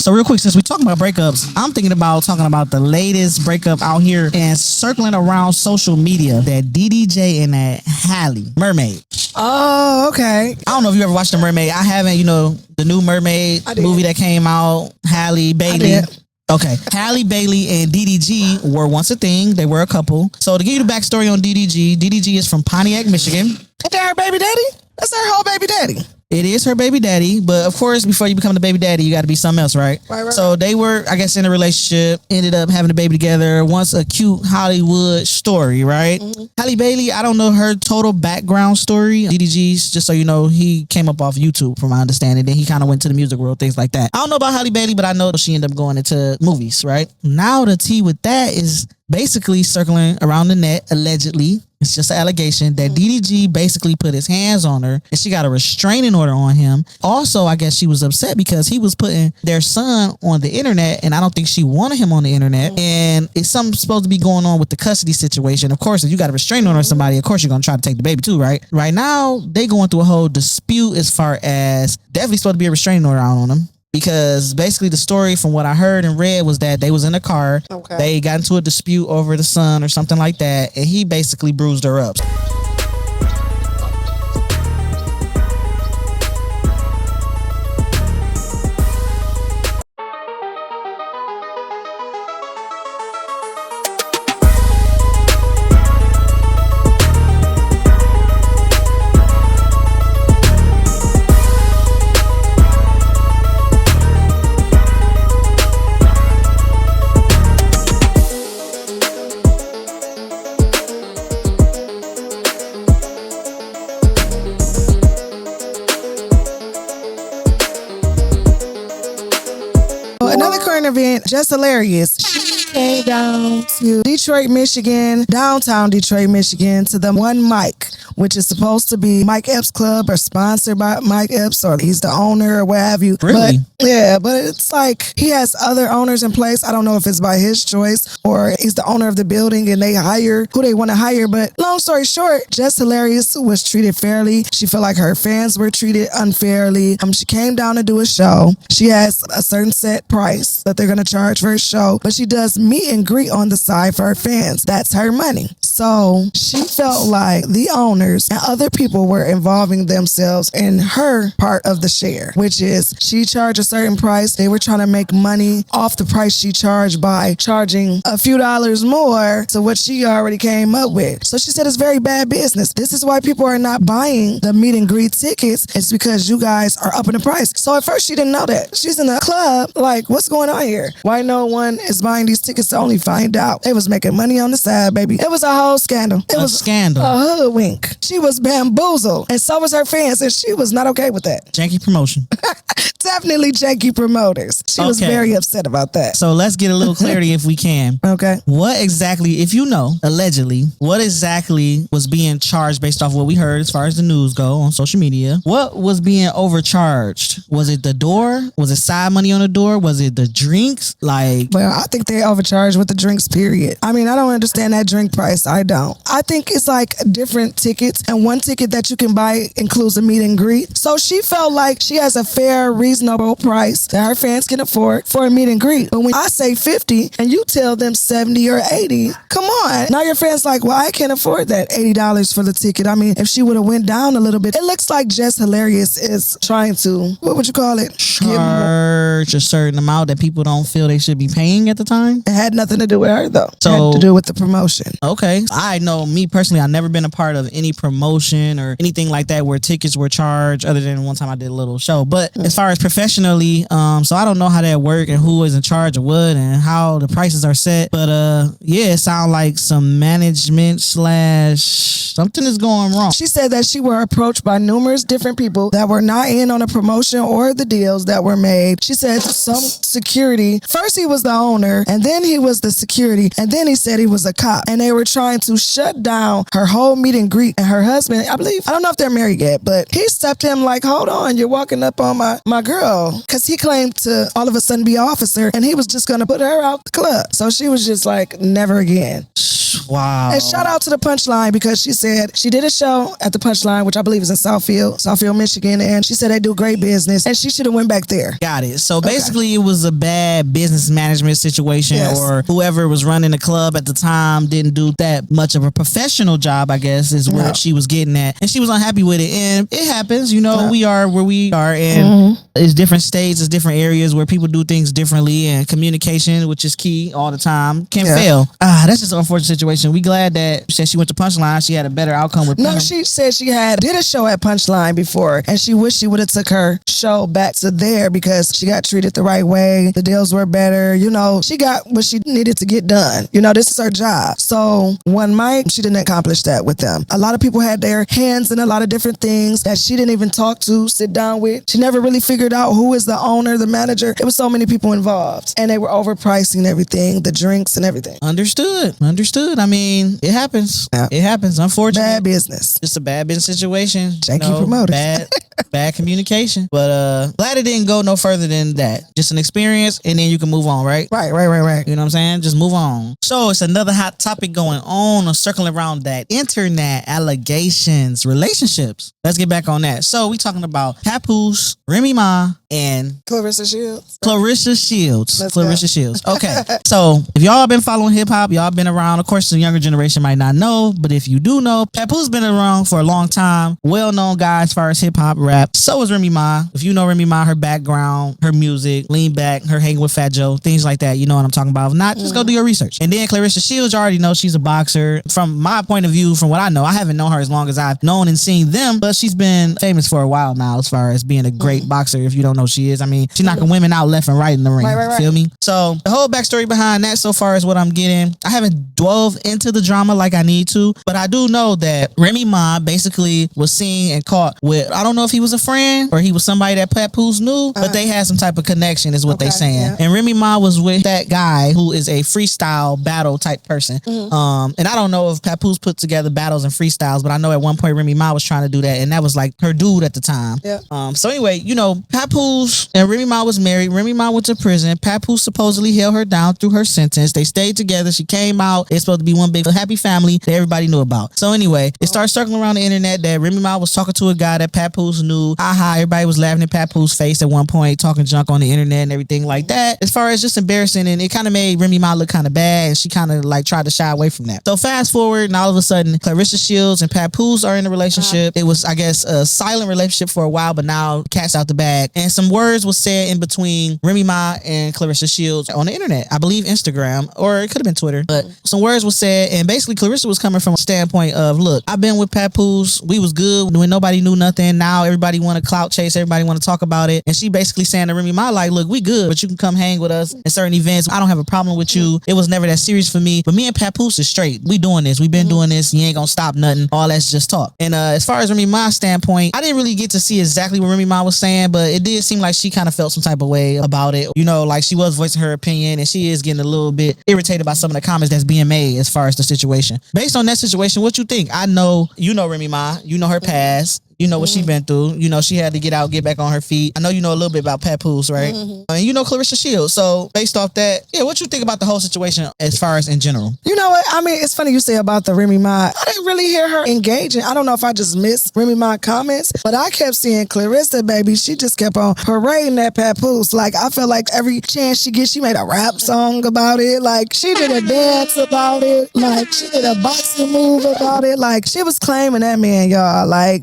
So real quick, since we're talking about breakups, I'm thinking about talking about the latest breakup out here and circling around social media, that DDJ and that Halle, Mermaid. Oh, okay. I don't know if you ever watched The Mermaid. I haven't, the new Mermaid movie that came out, Halle Bailey. Okay. Halle Bailey and DDG were once a thing. They were a couple. So to give you the backstory on DDG is from Pontiac, Michigan. Ain't that her baby daddy? That's her whole baby daddy. It is her baby daddy, but of course, before you become the baby daddy, you got to be something else, right? Right. So they were, I guess, in a relationship, ended up having a baby together. Once a cute Hollywood story, right? Mm-hmm. Halle Bailey, I don't know her total background story. DDG's, just so you know, he came up off YouTube, from my understanding. Then he kind of went to the music world, things like that. I don't know about Halle Bailey, but I know she ended up going into movies, right? Now the tea with that is basically circling around the net, allegedly. It's just an allegation that DDG basically put his hands on her and she got a restraining order on him. Also, I guess she was upset because he was putting their son on the internet and I don't think she wanted him on the internet. And it's something supposed to be going on with the custody situation. Of course, if you got a restraining order on somebody, of course you're going to try to take the baby too, right? Right now, they going through a whole dispute as far as definitely supposed to be a restraining order out on them. Because basically the story from what I heard and read was that they was in a car. Okay. They got into a dispute over the son or something like that. And he basically bruised her up. Another current event, just hilarious. She came down to Detroit, Michigan, downtown Detroit, Michigan, to the One Mic, which is supposed to be Mike Epps Club or sponsored by Mike Epps, or he's the owner or what have you. Really? But it's like he has other owners in place. I don't know if it's by his choice or he's the owner of the building and they hire who they want to hire. But long story short, Jess Hilarious was treated fairly. She felt like her fans were treated unfairly. She came down to do a show. She has a certain set price that they're going to charge for a show, but she does meet and greet on the side for her fans. That's her money. So she felt like the owners and other people were involving themselves in her part of the share, which is she charged a certain price. They were trying to make money off the price she charged by charging a few dollars more to what she already came up with. So she said it's very bad business. This is why people are not buying the meet and greet tickets. It's because you guys are upping the price. So at first she didn't know that. She's in a club like, what's going on here? Why no one is buying these tickets to only find out? They was making money on the side, baby. It was a whole scandal. It was scandal. A hoodwink. She was bamboozled. And so was her fans. And she was not okay with that. Janky promotion. Definitely janky promoters. She was very upset about that. So let's get a little clarity if we can. Okay. What exactly, if you know, allegedly, what exactly was being charged based off what we heard as far as the news go on social media? What was being overcharged? Was it the door? Was it side money on the door? Was it the drinks? Well, I think they overcharged with the drinks, period. I mean, I don't understand that drink price. I don't. I think it's like different tickets, and one ticket that you can buy includes a meet and greet. So she felt like she has a fair, reasonable price that her fans can afford for a meet and greet. But when I say 50 and you tell them 70 or 80, come on. Now your fans like, well, I can't afford that $80 for the ticket. I mean, if she would have went down a little bit, it looks like Jess Hilarious is trying to, what would you call it? Charge a certain amount that people don't feel they should be paying at the time. It had nothing to do with her though. So, it had to do with the promotion. Okay. I know me personally, I've never been a part of any promotion or anything like that where tickets were charged, other than one time I did a little show. But as far as professionally, so I don't know how that work and who is in charge of what and how the prices are set. But it sounds like some management / something is going wrong. She said that she were approached by numerous different people that were not in on a promotion or the deals that were made. She said some security, first he was the owner and then he was the security and then he said he was a cop, and they were trying to shut down her whole meet and greet. And her husband, I believe, I don't know if they're married yet, but he stepped him like, hold on, you're walking up on my girl, because he claimed to all of a sudden be an officer and he was just going to put her out the club. So she was just like, never again. Wow. And shout out to the Punchline because she said she did a show at the Punchline, which I believe is in Southfield, Michigan, and she said they do great business and she should have went back there. Got it. So basically it was a bad business management situation, or whoever was running the club at the time didn't do that much of a professional job, I guess, is what she was getting at. And she was unhappy with it. And it happens, we are where we are, and it's different states, it's different areas where people do things differently, and communication, which is key all the time, can fail. That's just an unfortunate situation. We glad that she said she went to Punchline. She had a better outcome with No, she said she did a show at Punchline before, and she wished she would have took her show back to there because she got treated the right way. The deals were better. She got what she needed to get done. This is her job. So one mic, she didn't accomplish that with them. A lot of people had their hands in a lot of different things that she didn't even talk to, sit down with. She never really figured out who is the owner, the manager. It was so many people involved, and they were overpricing everything, the drinks and everything. Understood. I mean, it happens. Yeah. It happens. Unfortunately. Bad business. Just a bad business situation. Thank you, promoters. Bad communication. But glad it didn't go no further than that. Just an experience, and then you can move on, right? Right. You know what I'm saying? Just move on. So it's another hot topic going on, circling around that internet allegations, relationships. Let's get back on that. So we talking about Papoose, Remy Ma, and Claressa Shields. Claressa Shields. Okay. So if y'all been following hip hop, y'all been around. Of course, the younger generation might not know, but if you do know, Papoose been around for a long time. Well-known guy as far as hip hop rap. So is Remy Ma. If you know Remy Ma, her background, her music, Lean Back, her hanging with Fat Joe, things like that. You know what I'm talking about. If not, just go do your research. And then Claressa Shields, you already know she's a boxer. From my point of view, from what I know, I haven't known her as long as I've known and seen them, but she's been famous for a while now as far as being a great boxer. If you don't know who she is, I mean, she's knocking women out left and right in the ring. Right. Feel me? So the whole backstory behind that so far is what I'm getting. I haven't dove into the drama like I need to, but I do know that Remy Ma basically was seen and caught with, I don't know if he was a friend or he was somebody that Papoose knew, but they had some type of connection is what they saying. Yeah. And Remy Ma was with that guy who is a freestyle battle type person. And I don't know if Papoose put together battles and freestyles, but I know at one point Remy Ma was trying to do that, and that was like her dude at the time. Yeah. So anyway, Papoose and Remy Ma was married. Remy Ma went to prison. Papoose supposedly held her down through her sentence. They stayed together. She came out. It's supposed to be one big happy family that everybody knew about. So anyway, it started circling around the internet that Remy Ma was talking to a guy that Papoose knew. Everybody was laughing in Papoose face at one point, talking junk on the internet and everything like that. As far as just embarrassing, and it kind of made Remy Ma look kind of bad, and she kind of like tried to shy away from that. So fast forward, and all of a sudden, Claressa Shields and Papoose are in a relationship. It was, I guess, a silent relationship for a while, but now cat's out the bag. And some words was said in between Remy Ma and Claressa Shields on the internet. I believe Instagram, or it could have been Twitter, but some words was said, and basically Claressa was coming from a standpoint of, look, I've been with Papoose. We was good when nobody knew nothing. Now everybody want to clout chase. Everybody want to talk about it. And she basically saying to Remy Ma, like, look, we good, but you can come hang with us in certain events. I don't have a problem with you. It was never that serious for me, but me and Papoose is straight. We doing this. We've been doing this. You ain't gonna stop nothing. All that's just talk. And as far as Remy Ma's standpoint, I didn't really get to see exactly what Remy Ma was saying, but it did seem like she kind of felt some type of way about it. Like she was voicing her opinion, and she is getting a little bit irritated by some of the comments that's being made as far as the situation. Based on that situation, what you think? I know, Remy Ma, her past. You know what she been through. She had to get back on her feet. I know you know a little bit about Papoose, right? And Claressa Shields. So based off that, what you think about the whole situation as far as in general? You know what? I mean, it's funny you say about the Remy Ma. I didn't really hear her engaging. I don't know if I just missed Remy Ma comments, but I kept seeing Claressa, baby. She just kept on parading that Papoose. Like, I felt like every chance she gets, she made a rap song about it. Like, she did a dance about it. Like, she did a boxing move about it. Like, she was claiming that man, y'all. Like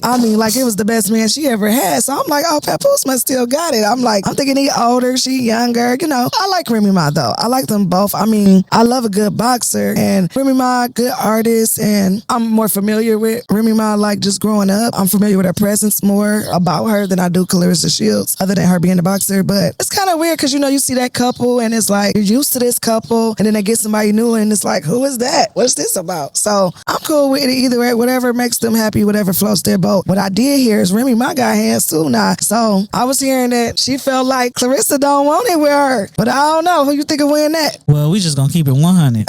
it was the best man she ever had. So I'm like, oh, Papoose must still got it. I'm thinking he older, she younger. I like Remy Ma though. I like them both. I mean, I love a good boxer, and Remy Ma, good artist, and I'm more familiar with Remy Ma like just growing up. I'm familiar with her presence more about her than I do Claressa Shields, other than her being a boxer. But it's kind of weird because you see that couple and it's like you're used to this couple, and then they get somebody new and it's like, who is that? What's this about? So I'm cool with it either way. Whatever makes them happy, whatever floats their boat. What I did hear is Remy Ma got hands too now. So I was hearing that she felt like Claressa don't want it with her. But I don't know. Who you think will win that? Well, we just gonna keep it 100.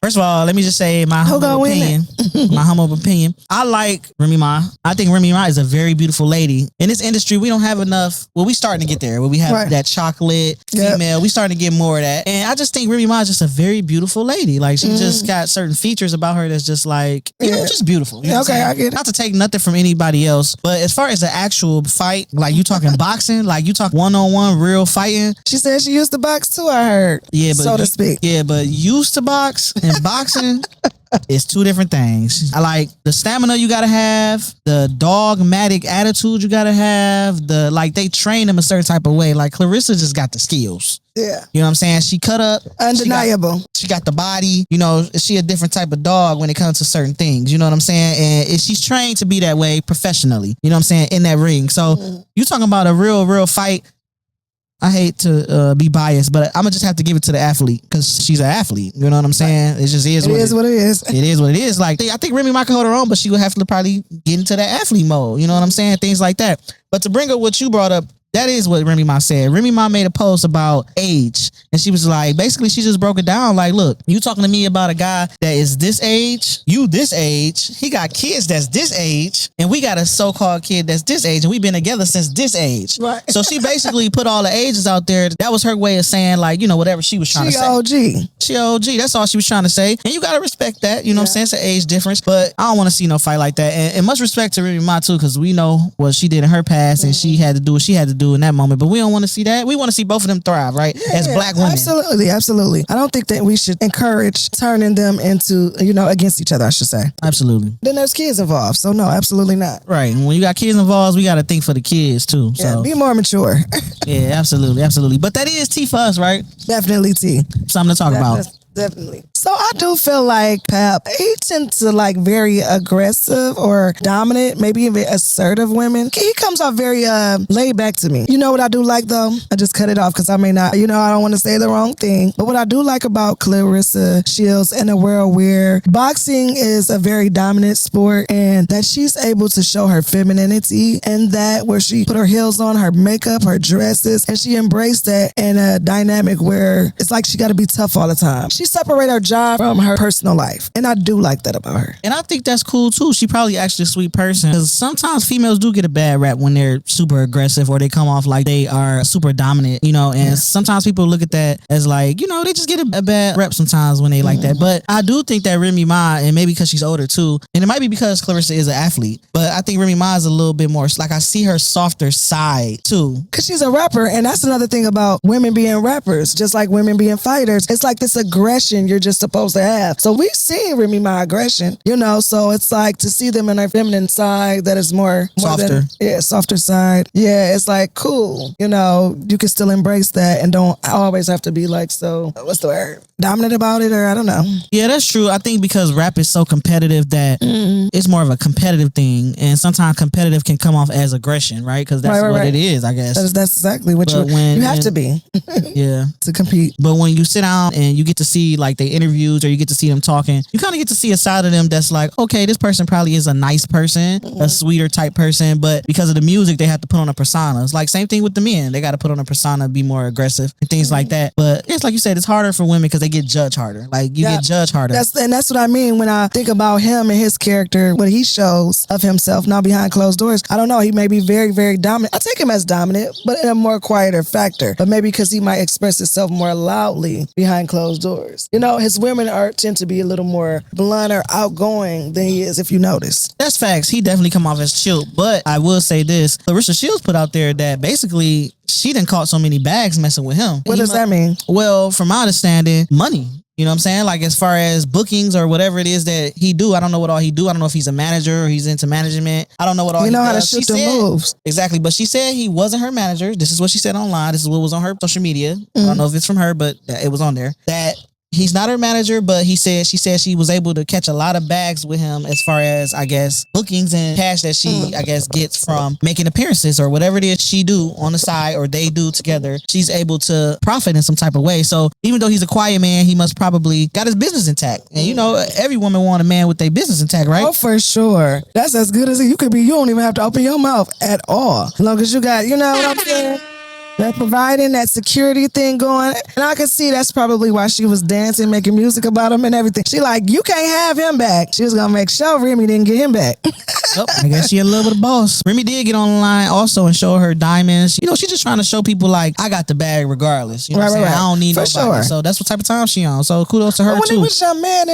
First of all, let me just say my humble opinion. My humble opinion. I like Remy Ma. I think Remy Ma is a very beautiful lady. In this industry, we don't have enough. Well, we starting to get there. Where we have that chocolate female. We starting to get more of that. And I just think Remy Ma is just a very beautiful lady. Like she just got certain features about her that's just like, you know, just beautiful. You know okay, I get it. Not to take nothing from anybody else, but as far as the actual fight, like you talking boxing, like you talk one-on-one real fighting. She said she used to box too, I heard. Yeah, but so to speak. Yeah, but used to box and boxing is two different things. I like the stamina you gotta have, the dogmatic attitude you gotta have, they train them a certain type of way. Like Claressa just got the skills. Yeah. You know what I'm saying? She cut up. Undeniable. She got the body. You know, she a different type of dog when it comes to certain things. You know what I'm saying? And she's trained to be that way professionally. You know what I'm saying? In that ring. So you talking about a real fight. I hate to be biased, but I'm gonna just have to give it to the athlete because she's an athlete. You know what I'm saying? It just is. It is what it is. It is what it is. Like I think Remy might can hold her own, but she would have to probably get into that athlete mode. You know what I'm saying? Things like that. But to bring up what you brought up, that is what Remy Ma said. Remy Ma made a post about age, and she was like, basically, she just broke it down. Like, look, you talking to me about a guy that is this age, you this age, he got kids that's this age, and we got a so-called kid that's this age, and we've been together since this age. Right. So she basically put all the ages out there. That was her way of saying, like, you know, whatever she was trying to say. She OG. That's all she was trying to say. And you got to respect that. You know what I'm saying? It's an age difference, but I don't want to see no fight like that. And much respect to Remy Ma, too, because we know what she did in her past, and she had to do what she had to do in that moment, but we don't want to see that. We want to see both of them thrive, right? As black women. Absolutely. I don't think that we should encourage turning them into, you know, against each other, I should say. Absolutely. Then there's kids involved, so no, absolutely not. Right. And when you got kids involved, we got to think for the kids too. So be more mature. Yeah, absolutely. But that is tea for us, right? Definitely tea. Something to talk about. Definitely. So I do feel like Pep, he tends to like very aggressive or dominant, maybe even assertive women. He comes off very laid back to me. You know what I do like though? I just cut it off because I may not, you know, I don't want to say the wrong thing. But what I do like about Claressa Shields in a world where boxing is a very dominant sport and that she's able to show her femininity and that where she put her heels on, her makeup, her dresses, and she embraced that in a dynamic where it's like she got to be tough all the time. She separated her job from her personal life. And I do like that about her. And I think that's cool too. She probably actually a sweet person. Because sometimes females do get a bad rap when they're super aggressive or they come off like they are super dominant, you know, and sometimes people look at that as like, you know, they just get a bad rep sometimes when they like that. But I do think that Remy Ma, and maybe because she's older too, and it might be because Claressa is an athlete, but I think Remy Ma is a little bit more, like I see her softer side too. Because she's a rapper, and that's another thing about women being rappers, just like women being fighters. It's like this aggression you're just supposed to have. So we've seen Remy Ma aggression, you know, so it's like to see them in their feminine side that is more softer. Softer side. Yeah, it's like cool. You know, you can still embrace that and don't always have to be like, so what's the word? Dominant about it, or I don't know. Yeah, that's true. I think because rap is so competitive that it's more of a competitive thing, and sometimes competitive can come off as aggression, right? Because that's what it is, I guess. That's exactly what you have to be. Yeah. To compete. But when you sit down and you get to see like the interviews or you get to see them talking, you kind of get to see a side of them that's like, okay, this person probably is a nice person, a sweeter type person, but because of the music, they have to put on a persona. It's like same thing with the men. They got to put on a persona, be more aggressive and things like that. But it's like you said, it's harder for women because they get judged harder. Like you get judged harder. That's what I mean when I think about him and his character, what he shows of himself now behind closed doors. I don't know. He may be very, very dominant. I take him as dominant, but in a more quieter factor. But maybe because he might express himself more loudly behind closed doors. You know, his women tend to be a little more blunt or outgoing than he is, if you notice. That's facts. He definitely come off as chill. But I will say this, Claressa Shields put out there that basically she done caught so many bags messing with him. What does that mean? Well, from my understanding, money. You know what I'm saying? Like as far as bookings or whatever it is that he do, I don't know what all he do. I don't know if he's a manager or he's into management. I don't know what all he does. You know how to shoot the moves. Exactly. But she said he wasn't her manager. This is what she said online. This is what was on her social media. I don't know if it's from her, but it was on there. That he's not her manager, but she said she was able to catch a lot of bags with him as far as, I guess, bookings and cash that she, I guess, gets from making appearances or whatever it is she do on the side or they do together. She's able to profit in some type of way. So even though he's a quiet man, he must probably got his business intact. And you know, every woman want a man with their business intact, right? Oh, for sure. That's as good as you could be. You don't even have to open your mouth at all. As long as you got, you know what I'm saying? They're providing that security thing going. And I could see that's probably why she was dancing, making music about him and everything. She like, you can't have him back. She was going to make sure Remy didn't get him back. Yep, I guess she in love with the boss. Remy did get on the line also and show her diamonds. You know, she's just trying to show people like, I got the bag regardless. You know what I'm saying? I don't need nobody. Sure. So that's what type of time she on. So kudos to her too. When it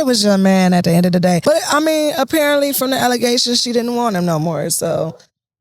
was your man at the end of the day. But I mean, apparently from the allegations, she didn't want him no more. So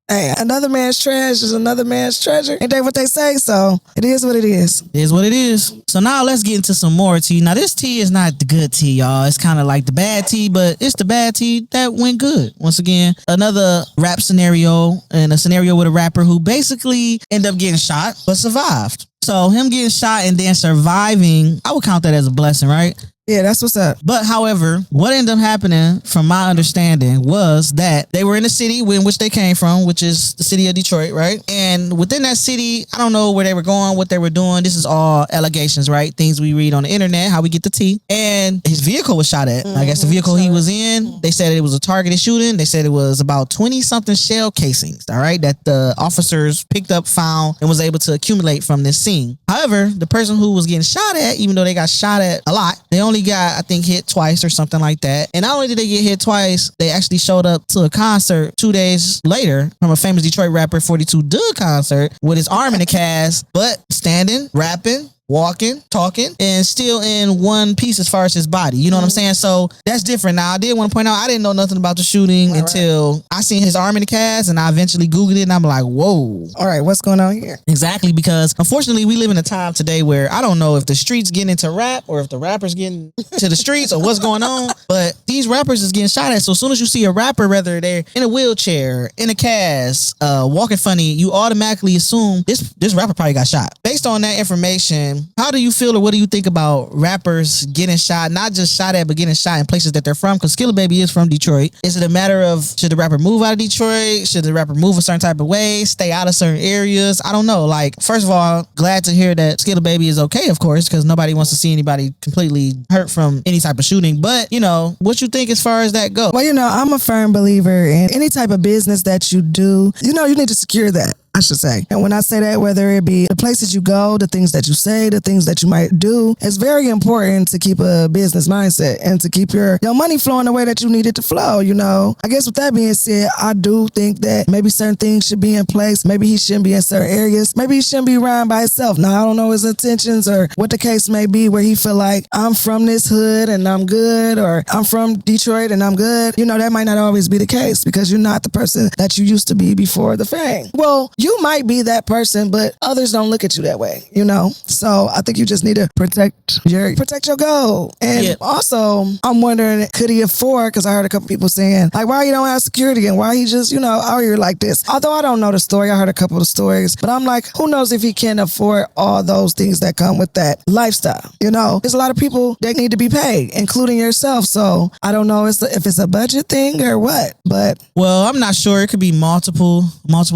hey, another man's trash is another man's treasure. Ain't that what they say? So it is what it is. It is what it is. So now let's get into some more tea. Now this tea is not the good tea, y'all. It's kind of like the bad tea, but it's the bad tea that went good. Once again, another rap scenario and a scenario with a rapper who basically ended up getting shot but survived. So him getting shot and then surviving, I would count that as a blessing, right? Yeah, that's what's up. But however, what ended up happening, from my understanding, was that they were in the city in which they came from, which is the city of Detroit, right? And within that city, I don't know where they were going, what they were doing. This is all allegations, right? Things we read on the internet, how we get the tea. And his vehicle was shot at. I guess the vehicle he was in, they said it was a targeted shooting. They said it was about 20-something shell casings, all right, that the officers picked up, found, and was able to accumulate from this scene. However, the person who was getting shot at, even though they got shot at a lot, they only got, I think, hit twice or something like that. And not only did they get hit twice, they actually showed up to a concert 2 days later from a famous Detroit rapper, 42 Doug concert, with his arm in a cast, but standing, rapping, walking, talking, and still in one piece as far as his body. You know what I'm saying? So that's different. Now, I did want to point out, I didn't know nothing about the shooting until I seen his arm in the cast, and I eventually Googled it, and I'm like, whoa. All right, what's going on here? Exactly, because unfortunately, we live in a time today where I don't know if the streets getting into rap or if the rappers getting to the streets or what's going on, but these rappers is getting shot at. So as soon as you see a rapper, whether they're in a wheelchair, in a cast, walking funny, you automatically assume this rapper probably got shot. Based on that information, how do you feel or what do you think about rappers getting shot, not just shot at, but getting shot in places that they're from? Because Skilla Baby is from Detroit. Is it a matter of, should the rapper move out of Detroit? Should the rapper move a certain type of way? Stay out of certain areas? I don't know. Like, first of all, glad to hear that Skilla Baby is okay, of course, because nobody wants to see anybody completely hurt from any type of shooting. But, you know, what you think as far as that goes? Well, you know, I'm a firm believer in any type of business that you do, you know, you need to secure that, I should say. And when I say that, whether it be the places you go, the things that you say, the things that you might do, it's very important to keep a business mindset and to keep your money flowing the way that you need it to flow, you know. I guess with that being said, I do think that maybe certain things should be in place. Maybe he shouldn't be in certain areas. Maybe he shouldn't be riding by himself. Now, I don't know his intentions or what the case may be where he feel like, I'm from this hood and I'm good, or I'm from Detroit and I'm good. You know, that might not always be the case because you're not the person that you used to be before the fame. Well, you might be that person, but others don't look at you that way, you know? So I think you just need to protect your goal. And also, I'm wondering, could he afford, because I heard a couple people saying, like, why you don't have security and why he just, you know, out here like this. Although I don't know the story, I heard a couple of stories, but I'm like, who knows if he can afford all those things that come with that lifestyle, you know? There's a lot of people that need to be paid, including yourself. So I don't know if it's a budget thing or what, but. Well, I'm not sure. It could be multiple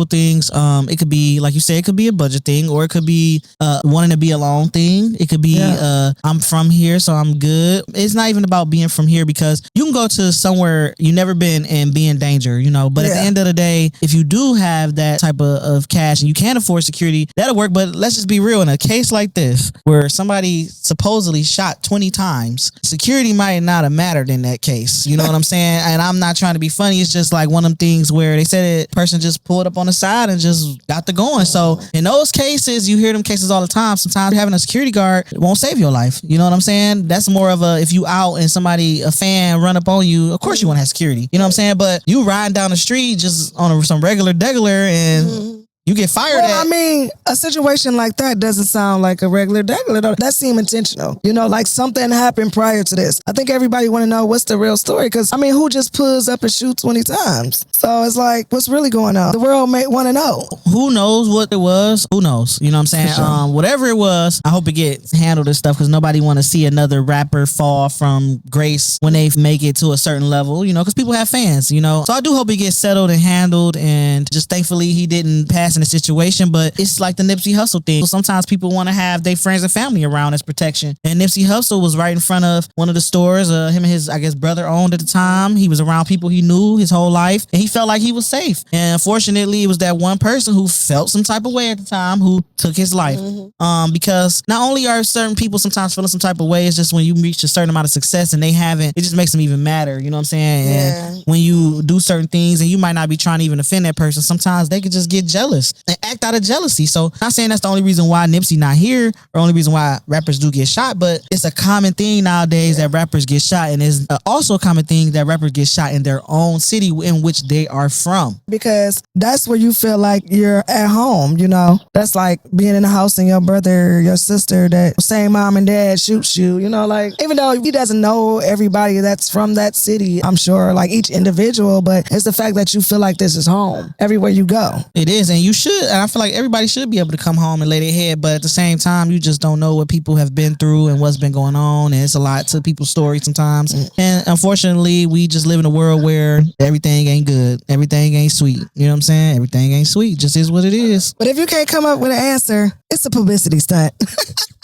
things. It could be, like you said, it could be a budget thing, or it could be wanting to be alone thing. It could be I'm from here, so I'm good. It's not even about being from here, because you can go to somewhere you never been and be in danger, you know. But at the end of the day, if you do have that type of cash and you can afford security, that'll work. But let's just be real. In a case like this, where somebody supposedly shot 20 times, security might not have mattered in that case. You know what I'm saying? And I'm not trying to be funny. It's just like one of them things where they said a person just pulled up on the side and just got the going. So in those cases, you hear them cases all the time. Sometimes having a security guard won't save your life. You know what I'm saying? That's more of a, if you out and somebody, a fan, run up on you, of course you want to have security. You know what I'm saying? But you riding down the street just on some regular degular and you get fired at. I mean, a situation like that doesn't sound like a regular degular. That seemed intentional. You know, like something happened prior to this. I think everybody want to know what's the real story, because, I mean, who just pulls up and shoots 20 times? So it's like, what's really going on? The world may want to know. Who knows what it was? Who knows? You know what I'm saying? Sure. Whatever it was, I hope it gets handled and stuff, because nobody want to see another rapper fall from grace when they make it to a certain level, you know, because people have fans, you know. So I do hope it gets settled and handled, and just thankfully he didn't pass in the situation, but it's like the Nipsey Hussle thing. Sometimes people want to have their friends and family around as protection. And Nipsey Hussle was right in front of one of the stores him and his, I guess, brother owned at the time. He was around people he knew his whole life, and he felt like he was safe. And unfortunately, it was that one person who felt some type of way at the time who took his life. Because not only are certain people sometimes feeling some type of way, it's just when you reach a certain amount of success and they haven't, it just makes them even madder. You know what I'm saying? Yeah. And when you do certain things and you might not be trying to even offend that person, sometimes they could just get jealous and act out of jealousy. So not saying that's the only reason why Nipsey not here or only reason why rappers do get shot, but it's a common thing nowadays that rappers get shot, and it's also a common thing that rappers get shot in their own city in which they are from. Because that's where you feel like you're at home, you know? That's like being in the house and your brother, your sister, that same mom and dad shoots you, you know? Like, even though he doesn't know everybody that's from that city, I'm sure, like each individual, but it's the fact that you feel like this is home everywhere you go. It is, and you should, and I feel like everybody should be able to come home and lay their head, but at the same time, you just don't know what people have been through and what's been going on, and it's a lot to people's stories sometimes. And unfortunately, we just live in a world where everything ain't good, everything ain't sweet. You know what I'm saying? Everything ain't sweet, just is what it is. But if you can't come up with an answer, it's a publicity stunt.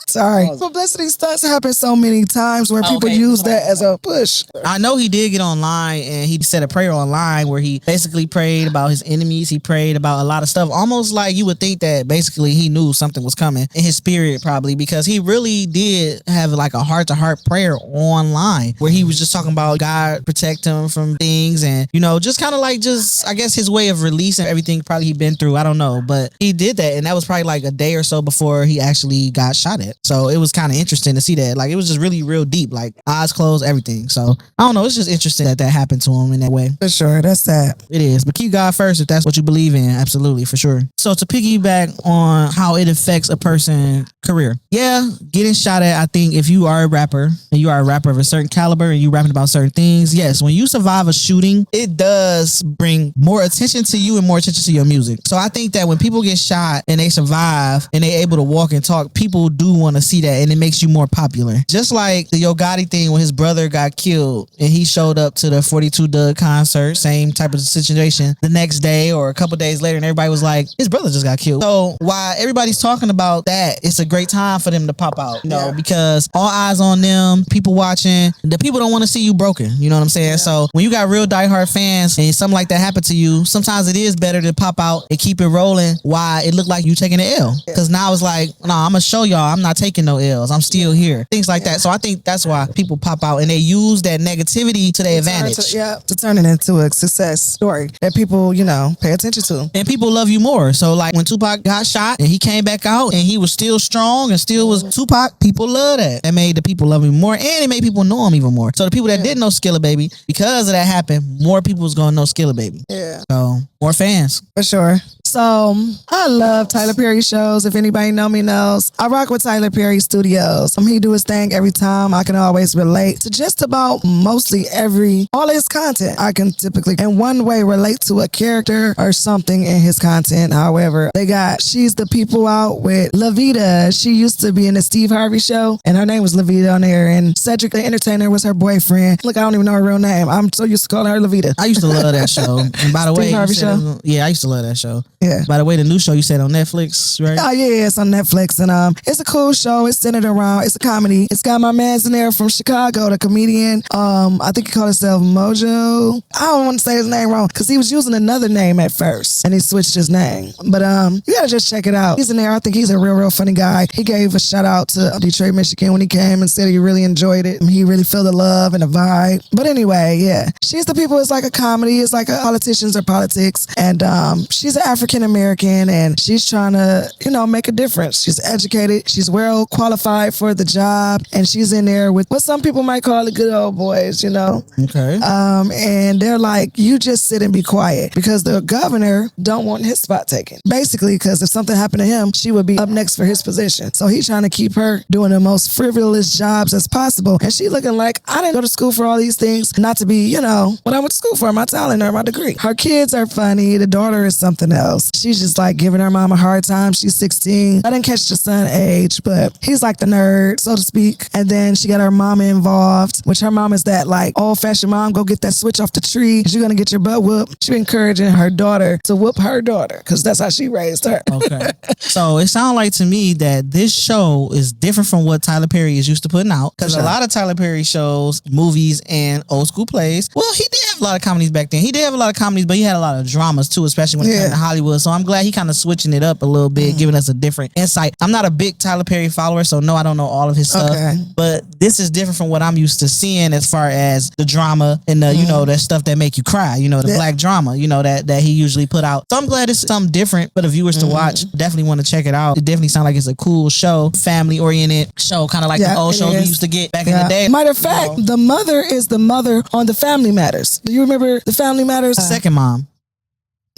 Sorry. Publicity stunts happen so many times where people use that as a push. I know he did get online and he said a prayer online where he basically prayed about his enemies. He prayed about a lot of stuff, almost like you would think that basically he knew something was coming in his spirit, probably, because he really did have like a heart-to-heart prayer online where he was just talking about God protect him from things and, you know, just kind of like just, I guess, his way of releasing everything probably he'd been through. I don't know, but he did that, and that was probably like a day or so before he actually got shot at. So it was kind of interesting to see that. Like, it was just really real deep, like eyes closed, everything. So I don't know. It's just interesting that happened to him in that way. For sure. That's sad. It is. But keep God first if that's what you believe in. Absolutely. For sure. So to piggyback on how it affects a person's career. Yeah, getting shot at, I think if you are a rapper and you are a rapper of a certain caliber and you rapping about certain things, yes, when you survive a shooting, it does bring more attention to you and more attention to your music. So I think that when people get shot and they survive and they able to walk and talk, people do want to see that, and it makes you more popular. Just like the Yo Gotti thing when his brother got killed and he showed up to the 42 Doug concert, same type of situation the next day or a couple days later, and everybody was like, his brother just got killed. So while everybody's talking about that, it's a great time for them to pop out, you know, because all eyes on them, people watching, the people don't want to see you broken, you know what I'm saying? Yeah. So when you got real diehard fans and something like that happened to you, sometimes it is better to pop out and keep it rolling while it looked like you taking an L. Because now it's like, no, I'm gonna show y'all I'm not taking no L's. I'm still here. Things like that. So I think that's why people pop out and they use that negativity to their advantage. To turn it into a success story that people, you know, pay attention to. And people love you more. So like when Tupac got shot and he came back out and he was still strong and still was Tupac, people love that. That made the people love him more, and it made people know him even more. So the people that didn't know Skilla Baby, because of that happened, more people was gonna know Skilla Baby. Yeah. So more fans. For sure. So I love Tyler Perry shows. If anybody know me knows, I rock with Tyler Perry Studios. He do his thing every time. I can always relate to just about mostly all his content. I can typically in one way relate to a character or something in his content. However, they got She's the People out with Lavita. She used to be in the Steve Harvey show and her name was Lavita on there, and Cedric the Entertainer was her boyfriend. Look, I don't even know her real name. I'm so used to calling her Lavita. I used to love that show. And by the way, Steve Harvey show? Yeah, I used to love that show. Yeah. By the way, the new show you said on Netflix, right? Oh yeah, it's on Netflix, and it's a cool show. It's centered around, it's a comedy. It's got my man's in there from Chicago, the comedian. I think he called himself Mojo. I don't want to say his name wrong because he was using another name at first and he switched his name. But you gotta just check it out. He's in there. I think he's a real funny guy. He gave a shout out to Detroit, Michigan when he came and said he really enjoyed it. He really felt the love and the vibe. But anyway, yeah, She's the People is like a comedy. It's like politicians or politics, and she's an African American and she's trying to, you know, make a difference. She's educated. She's well qualified for the job, and she's in there with what some people might call the good old boys, you know. Okay. And they're like, you just sit and be quiet because the governor don't want his spot taken. Basically, because if something happened to him, she would be up next for his position. So he's trying to keep her doing the most frivolous jobs as possible. And she looking like, I didn't go to school for all these things, not to be, you know, what I went to school for, my talent or my degree. Her kids are funny. The daughter is something else. house. She's just like giving her mom a hard time. She's 16. I didn't catch the son age, but he's like the nerd, so to speak. And then she got her mama involved, which her mom is that like old-fashioned mom, go get that switch off the tree. You're going to get your butt whooped. She encouraging her daughter to whoop her daughter because that's how she raised her. Okay. So it sounds like to me that this show is different from what Tyler Perry is used to putting out, because a lot of Tyler Perry shows, movies, and old school plays, well, he did have a lot of comedies back then. He did have a lot of comedies, but he had a lot of dramas too, especially when it came to Hollywood. So I'm glad he kind of switching it up a little bit, giving us a different insight. I'm not a big Tyler Perry follower, so no, I don't know all of his stuff, but this is different from what I'm used to seeing as far as the drama and the, you know, that stuff that make you cry, you know, the black drama, you know, that he usually put out. So I'm glad it's something different for the viewers to watch. Definitely want to check it out. It definitely sounds like it's a cool show, family oriented show, kind of like the old shows we used to get back in the day. Matter of fact, the mother is the mother on the Family Matters. Do you remember the Family Matters? Second mom.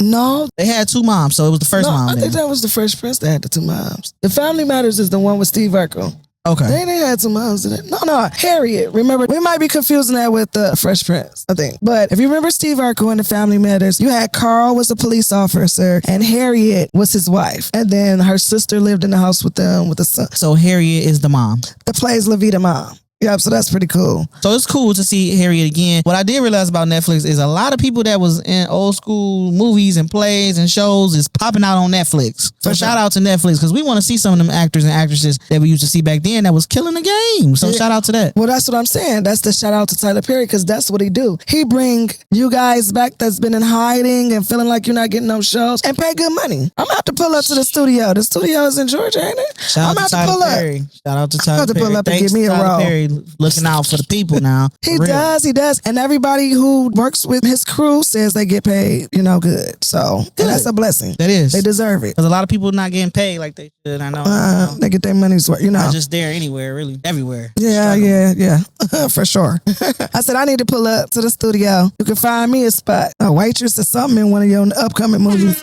No. They had two moms, so it was the first mom. I think that was the Fresh Prince that had the two moms. The Family Matters is the one with Steve Urkel. Okay. They had two moms, didn't they? No, Harriet. Remember, we might be confusing that with the Fresh Prince, I think. But if you remember Steve Urkel in the Family Matters, you had Carl was a police officer and Harriet was his wife. And then her sister lived in the house with them with the son. So Harriet is the mom that plays Levita mom. Yep, so that's pretty cool. So it's cool to see Harriet again. What I did realize about Netflix is a lot of people that was in old school movies and plays and shows is popping out on Netflix. So shout out to Netflix, because we want to see some of them actors and actresses that we used to see back then that was killing the game. So shout out to that. Well, that's what I'm saying. That's the shout out to Tyler Perry, because that's what he do. He bring you guys back that's been in hiding and feeling like you're not getting no shows and pay good money. I'm about to pull up to the studio. The studio is in Georgia, ain't it? Shout out to Tyler Perry. Shout out to Tyler Perry. I'm about to pull up and Thanks give me a Tyler roll. Perry looking out for the people now. He does. And everybody who works with his crew says they get paid, you know, good. So and that's a blessing. That is. They deserve it. Because a lot of people not getting paid like they should. I know. They get their money's worth, you know. Not just there, anywhere, really. Everywhere. Yeah. For sure. I said, I need to pull up to the studio. You can find me a spot, a waitress or something in one of your upcoming movies.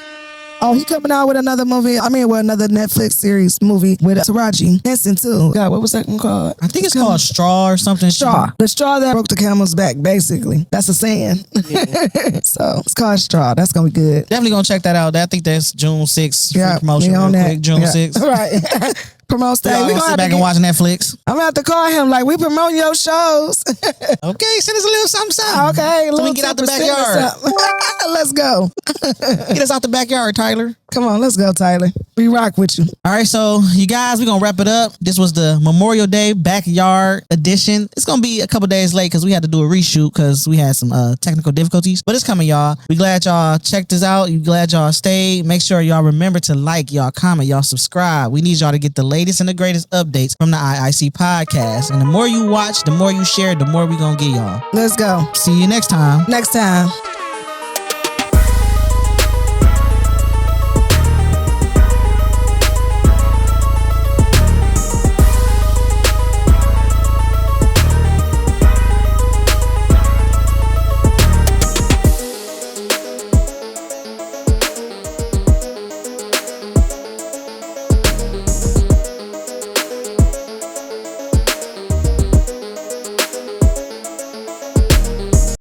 Oh, he coming out with another movie. Another Netflix series movie with Taraji Henson too. God, what was that one called? I think it's called Straw or something. Straw. The straw that broke the camel's back, basically. That's a saying. Yeah. So it's called Straw. That's gonna be good. Definitely gonna check that out. I think that's June 6th. Yeah, Promotion real quick. June 6th. Right. Promote We're stay. We gonna sit back and watch Netflix. I'm gonna have to call him like, we promote your shows. Okay, send us a little something. Okay, so we can get out the backyard. Let's go. Get us out the backyard, Tyler. Come on, let's go, Tyler. We rock with you. All right, so you guys, we're gonna wrap it up. This was the Memorial Day backyard edition. It's gonna be a couple days late because we had to do a reshoot because we had some technical difficulties. But it's coming, y'all. We glad y'all checked us out. You glad y'all stayed. Make sure y'all remember to like, y'all comment, y'all subscribe. We need y'all to get the latest and the greatest updates from the IIC podcast. And the more you watch, the more you share, the more we gonna get y'all. Let's go. See you next time. Next time.